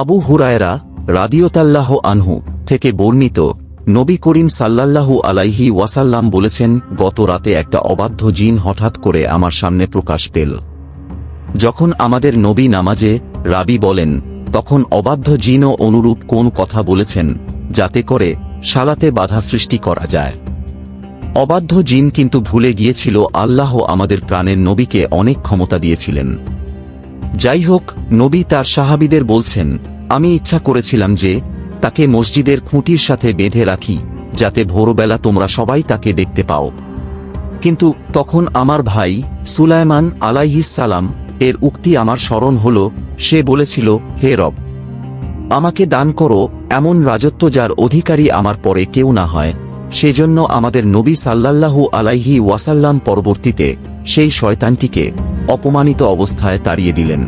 আবু হুরায়রা রাদিয়াল্লাহু আনহু থেকে বর্ণিত, নবী করিম সাল্লাল্লাহু আলাইহি ওয়াসাল্লাম বলেছেন, গত রাতে একটা অবাধ্য জিন হঠাৎ করে আমার সামনে প্রকাশ পেল। যখন আমাদের নবী নামাজে রাবি বলেন, তখন অবাধ্য জিনও অনুরূপ কোন কথা বলেছেন, যাতে করে সালাতে বাধা সৃষ্টি করা যায়। অবাধ্য জিন কিন্তু ভুলে গিয়েছিল আল্লাহ আমাদের প্রাণের নবীকে অনেক ক্ষমতা দিয়েছিলেন। যাই হোক, নবী তার সাহাবীদের বলছেন, আমি ইচ্ছা করেছিলাম যে তাকে মসজিদের খুঁটির সাথে বেঁধে রাখি, যাতে ভোরবেলা তোমরা সবাই তাকে দেখতে পাও। কিন্তু তখন আমার ভাই সুলাইমান আলাইহিস সালাম এর উক্তি আমার স্মরণ হল। সে বলেছিল, হে রব, আমাকে দান করো এমন রাজত্ব যার অধিকারী আমার পরে কেউ না হয়। সেজন্য আমাদের নবী সাল্লাল্লাহু আলাইহি ওয়াসাল্লাম পরবর্তীতে সেই শয়তানটিকে অপমানিত অবস্থায় তাড়িয়ে দিলেন।